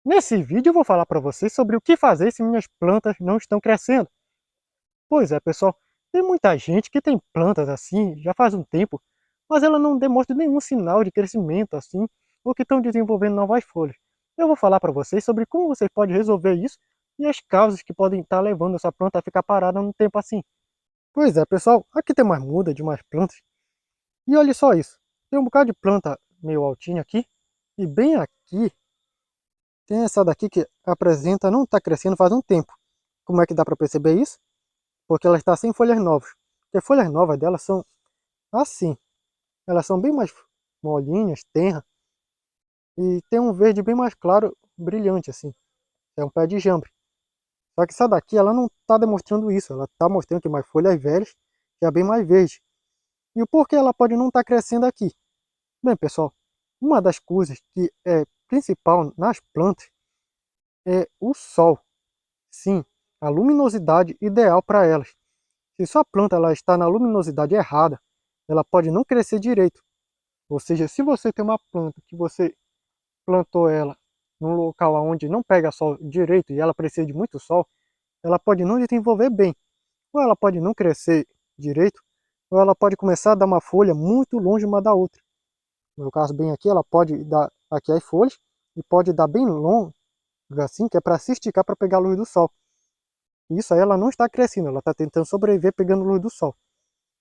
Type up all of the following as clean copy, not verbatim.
Nesse vídeo eu vou falar para vocês sobre o que fazer se minhas plantas não estão crescendo. Pois é, pessoal, tem muita gente que tem plantas assim já faz um tempo, mas ela não demonstra nenhum sinal de crescimento assim, ou que estão desenvolvendo novas folhas. Eu vou falar para vocês sobre como vocês podem resolver isso e as causas que podem estar levando essa planta a ficar parada num tempo assim. Pois é, pessoal, aqui tem mais muda de mais plantas. E olha só isso, tem um bocado de planta meio altinha aqui, e bem aqui tem essa daqui que apresenta não está crescendo faz um tempo. Como é que dá para perceber isso? Porque ela está sem folhas novas. Porque as folhas novas dela são assim. Elas são bem mais molinhas, tenra. E tem um verde bem mais claro, brilhante assim. É um pé de jambre. Só que essa daqui ela não está demonstrando isso. Ela está mostrando que mais folhas velhas já é bem mais verde. E o porquê ela pode não estar crescendo aqui? Bem, pessoal, uma das coisas que é principal nas plantas é o sol. Sim, a luminosidade ideal para elas. Se sua planta ela está na luminosidade errada, ela pode não crescer direito. Ou seja, se você tem uma planta que você plantou ela num local onde não pega sol direito e ela precisa de muito sol, ela pode não desenvolver bem. Ou ela pode não crescer direito, ou ela pode começar a dar uma folha muito longe uma da outra. No meu caso, bem aqui, ela pode dar aqui as folhas e pode dar bem longa assim, que é para se esticar para pegar a luz do sol. Isso aí ela não está crescendo, ela está tentando sobreviver pegando luz do sol.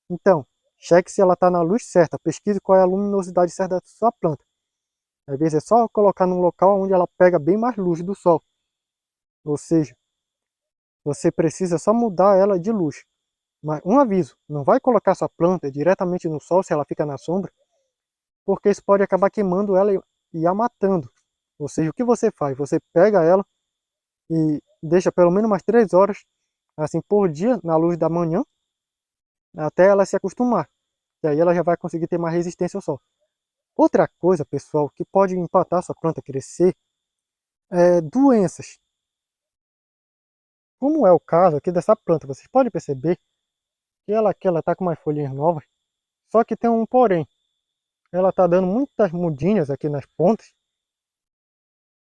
Então, cheque se ela está na luz certa, pesquise qual é a luminosidade certa da sua planta. Às vezes é só colocar num local onde ela pega bem mais luz do sol. Ou seja, você precisa só mudar ela de luz. Mas um aviso, não vai colocar sua planta diretamente no sol se ela fica na sombra, porque isso pode acabar queimando ela e a matando. Ou seja, o que você faz? Você pega ela e deixa pelo menos umas 3 horas assim por dia na luz da manhã, até ela se acostumar. E aí ela já vai conseguir ter mais resistência ao sol. Outra coisa, pessoal, que pode empatar sua planta a crescer é doenças. Como é o caso aqui dessa planta, vocês podem perceber que ela está com umas folhinhas novas, só que tem um porém. Ela está dando muitas mudinhas aqui nas pontas,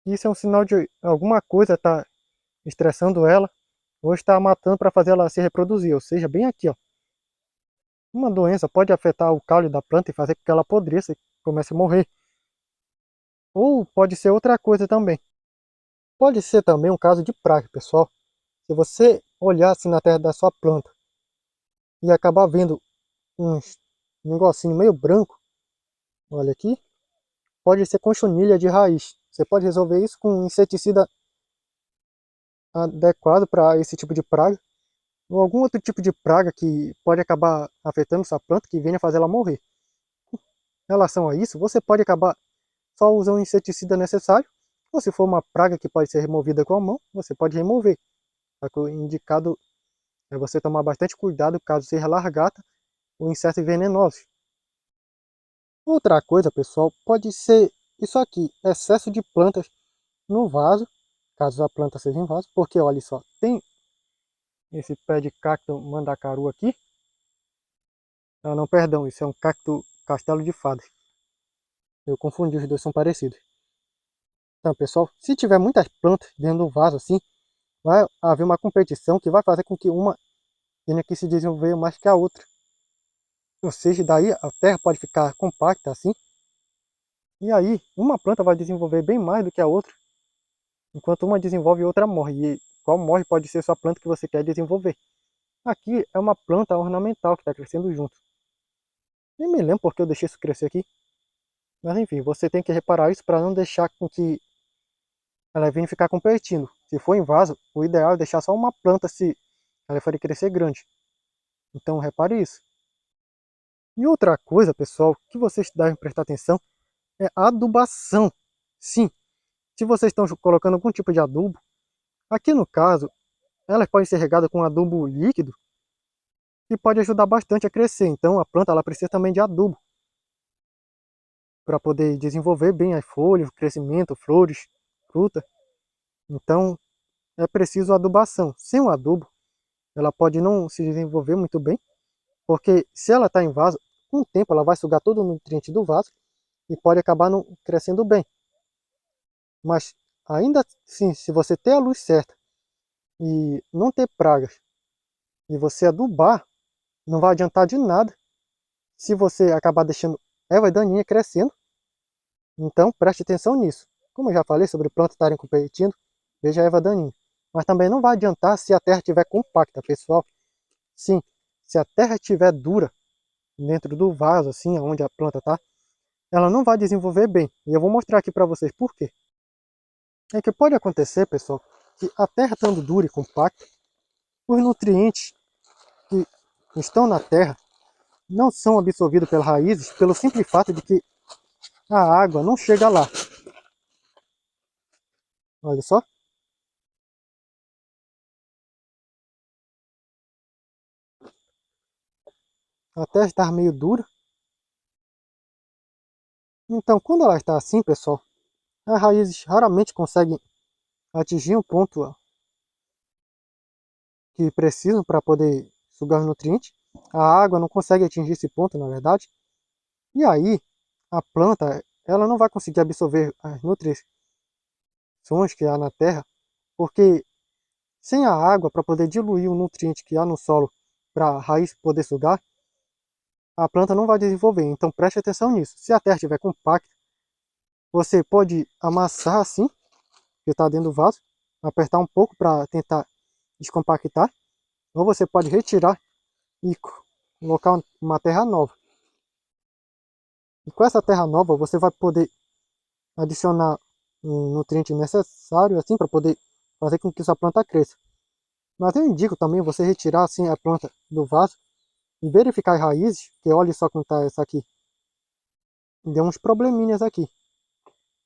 e isso é um sinal de alguma coisa está estressando ela, ou está matando para fazer ela se reproduzir, ou seja, bem aqui, ó. Uma doença pode afetar o caule da planta e fazer com que ela apodreça e comece a morrer. Ou pode ser outra coisa também. Pode ser também um caso de praga, pessoal. Se você olhar assim na terra da sua planta e acabar vendo uns negocinho meio branco, olha aqui, pode ser conchonilha de raiz. Você pode resolver isso com um inseticida adequado para esse tipo de praga, ou algum outro tipo de praga que pode acabar afetando sua planta que venha fazer ela morrer. Em relação a isso, você pode acabar só usando o inseticida necessário, ou se for uma praga que pode ser removida com a mão, você pode remover. Só que o indicado é você tomar bastante cuidado caso seja largata ou insetos venenosos. Outra coisa, pessoal, pode ser isso aqui, excesso de plantas no vaso, caso a planta seja em vaso, porque olha só, tem esse pé de cacto mandacaru aqui. Ah, não, perdão, isso é um cacto castelo de fadas. Eu confundi, os dois são parecidos. Então, pessoal, se tiver muitas plantas dentro do vaso assim, vai haver uma competição que vai fazer com que uma tenha que se desenvolver mais que a outra. Ou seja, daí a terra pode ficar compacta assim, e aí uma planta vai desenvolver bem mais do que a outra, enquanto uma desenvolve e outra morre. E qual morre pode ser sua planta que você quer desenvolver. Aqui é uma planta ornamental que está crescendo junto. Nem me lembro porque eu deixei isso crescer aqui. Mas enfim, você tem que reparar isso para não deixar com que ela venha ficar competindo. Se for em vaso, o ideal é deixar só uma planta se ela for crescer grande. Então repare isso. E outra coisa, pessoal, que vocês devem prestar atenção é a adubação. Sim, se vocês estão colocando algum tipo de adubo, aqui no caso, elas podem ser regadas com adubo líquido, que pode ajudar bastante a crescer. Então a planta ela precisa também de adubo para poder desenvolver bem as folhas, crescimento, flores, fruta. Então é preciso adubação. Sem o adubo, ela pode não se desenvolver muito bem, porque se ela está em vaso, com o tempo ela vai sugar todo o nutriente do vaso e pode acabar não crescendo bem. Mas ainda assim, se você ter a luz certa e não ter pragas, e você adubar, não vai adiantar de nada se você acabar deixando erva daninha crescendo. Então preste atenção nisso. Como eu já falei sobre plantas estarem competindo, veja a erva daninha. Mas também não vai adiantar se a terra estiver compacta, pessoal. Sim, se a terra estiver dura dentro do vaso, assim, onde a planta está, ela não vai desenvolver bem. E eu vou mostrar aqui para vocês por quê. É que pode acontecer, pessoal, que a terra estando dura e compacta, os nutrientes que estão na terra não são absorvidos pelas raízes pelo simples fato de que a água não chega lá. Olha só. A terra está meio dura. Então, quando ela está assim, pessoal, as raízes raramente conseguem atingir um ponto que precisam para poder sugar os nutrientes. A água não consegue atingir esse ponto, na verdade. E aí, a planta ela não vai conseguir absorver as nutrições que há na terra, porque sem a água para poder diluir o nutriente que há no solo para a raiz poder sugar, a planta não vai desenvolver. Então preste atenção nisso. Se a terra estiver compacta, você pode amassar assim, que está dentro do vaso, apertar um pouco para tentar descompactar, ou você pode retirar e colocar uma terra nova. E com essa terra nova você vai poder adicionar um nutriente necessário assim para poder fazer com que sua planta cresça. Mas eu indico também você retirar assim a planta do vaso e verificar as raízes, que olha só como está essa aqui. Deu uns probleminhas aqui.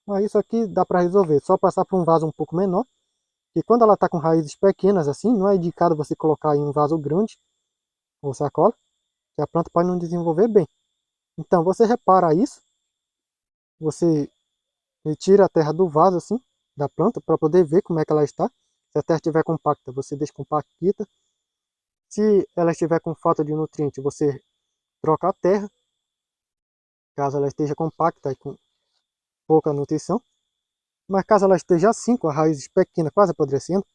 Mas isso aqui dá para resolver, só passar por um vaso um pouco menor. E quando ela está com raízes pequenas assim, não é indicado você colocar em um vaso grande ou sacola, que a planta pode não desenvolver bem. Então você repara isso, você retira a terra do vaso assim, da planta, para poder ver como é que ela está. Se a terra estiver compacta, você descompacta. Se ela estiver com falta de nutriente, você troca a terra, caso ela esteja compacta e com pouca nutrição. Mas caso ela esteja assim, com as raízes pequenas, quase apodrecendo,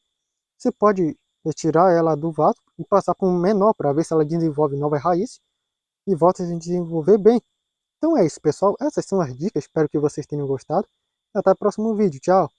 você pode retirar ela do vaso e passar por um menor para ver se ela desenvolve novas raízes e volta a se desenvolver bem. Então é isso, pessoal. Essas são as dicas. Espero que vocês tenham gostado. Até o próximo vídeo. Tchau!